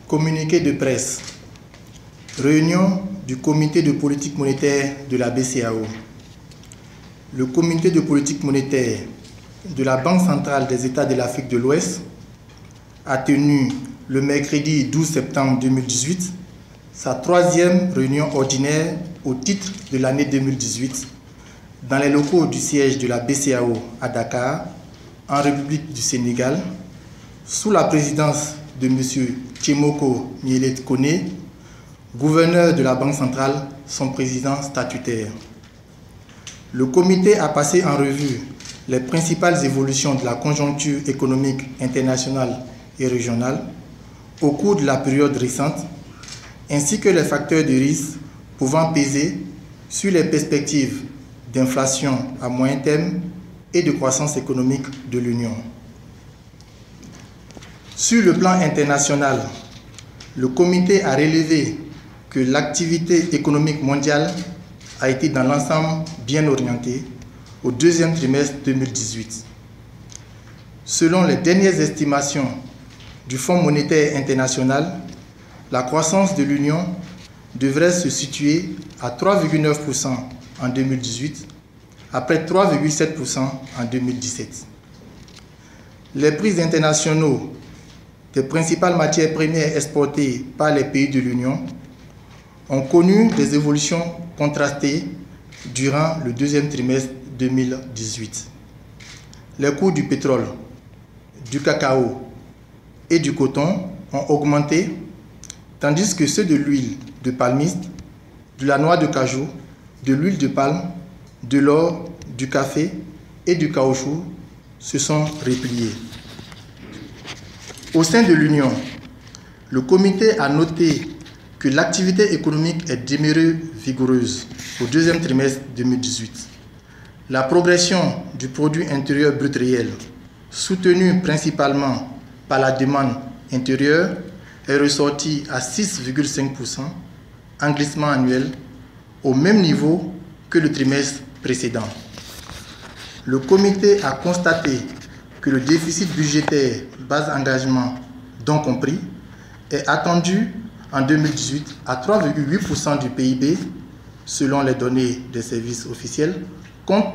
Communiqué de presse. Réunion du comité de politique monétaire de la BCEAO. Le comité de politique monétaire de la Banque centrale des États de l'Afrique de l'Ouest a tenu le mercredi 12 septembre 2018 sa troisième réunion ordinaire au titre de l'année 2018 dans les locaux du siège de la BCEAO à Dakar, en République du Sénégal, sous la présidence de M. Tchemoko Mielet Kone, gouverneur de la Banque centrale, son président statutaire. Le comité a passé en revue les principales évolutions de la conjoncture économique internationale et régionale au cours de la période récente, ainsi que les facteurs de risque pouvant peser sur les perspectives d'inflation à moyen terme et de croissance économique de l'Union. Sur le plan international, le comité a relevé que l'activité économique mondiale a été dans l'ensemble bien orientée au deuxième trimestre 2018. Selon les dernières estimations du Fonds monétaire international, la croissance de l'Union devrait se situer à 3,9% en 2018, après 3,7% en 2017. Les prix internationaux des principales matières premières exportées par les pays de l'Union ont connu des évolutions contrastées durant le deuxième trimestre 2018. Les coûts du pétrole, du cacao et du coton ont augmenté, tandis que ceux de l'huile de palmiste, de la noix de cajou, de l'huile de palme, de l'or, du café et du caoutchouc se sont repliés. Au sein de l'Union, le comité a noté que l'activité économique est demeurée vigoureuse au deuxième trimestre 2018. La progression du produit intérieur brut réel, soutenue principalement par la demande intérieure, est ressortie à 6,5% en glissement annuel, au même niveau que le trimestre précédent. Le comité a constaté que le déficit budgétaire base engagement, donc compris, est attendu en 2018 à 3,8% du PIB selon les données des services officiels, contre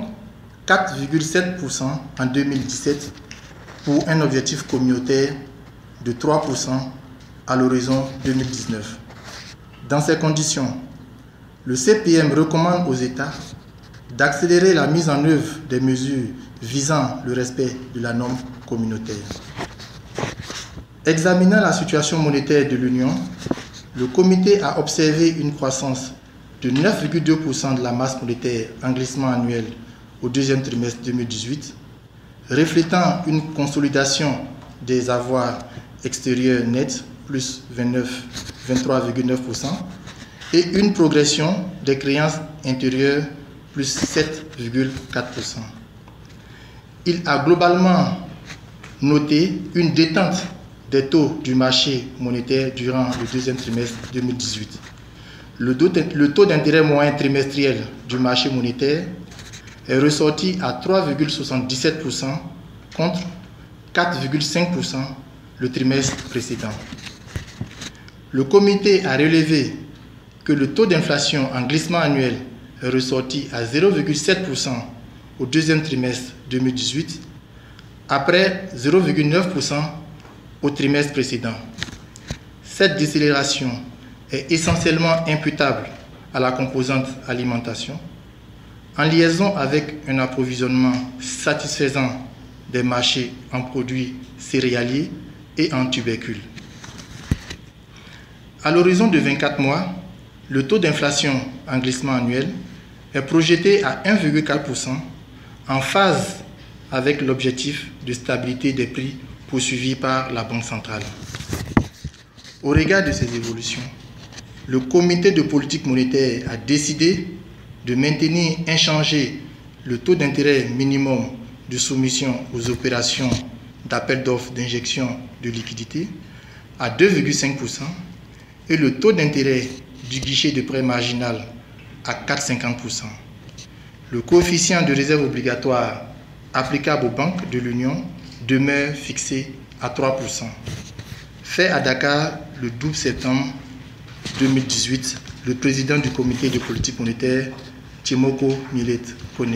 4,7% en 2017 pour un objectif communautaire de 3% à l'horizon 2019. Dans ces conditions, le CPM recommande aux États d'accélérer la mise en œuvre des mesures visant le respect de la norme communautaire. Examinant la situation monétaire de l'Union, le comité a observé une croissance de 9,2% de la masse monétaire en glissement annuel au deuxième trimestre 2018, reflétant une consolidation des avoirs extérieurs nets, plus 23,9%, et une progression des créances intérieures, plus 7,4%. Il a globalement noté une détente des taux du marché monétaire durant le deuxième trimestre 2018. Le taux d'intérêt moyen trimestriel du marché monétaire est ressorti à 3,77% contre 4,5% le trimestre précédent. Le comité a relevé que le taux d'inflation en glissement annuel est ressorti à 0,7% au deuxième trimestre 2018, après 0,9% au trimestre précédent. Cette décélération est essentiellement imputable à la composante alimentation, en liaison avec un approvisionnement satisfaisant des marchés en produits céréaliers et en tubercules. À l'horizon de 24 mois, le taux d'inflation en glissement annuel est projeté à 1,4%, en phase avec l'objectif de stabilité des prix poursuivi par la Banque centrale. Au regard de ces évolutions, le comité de politique monétaire a décidé de maintenir inchangé le taux d'intérêt minimum de soumission aux opérations d'appel d'offres d'injection de liquidités à 2,5% et le taux d'intérêt du guichet de prêt marginal à 4,50%. Le coefficient de réserve obligatoire applicable aux banques de l'Union demeure fixé à 3%. Fait à Dakar le 12 septembre 2018, le président du comité de politique monétaire, Timoko Millet Kone.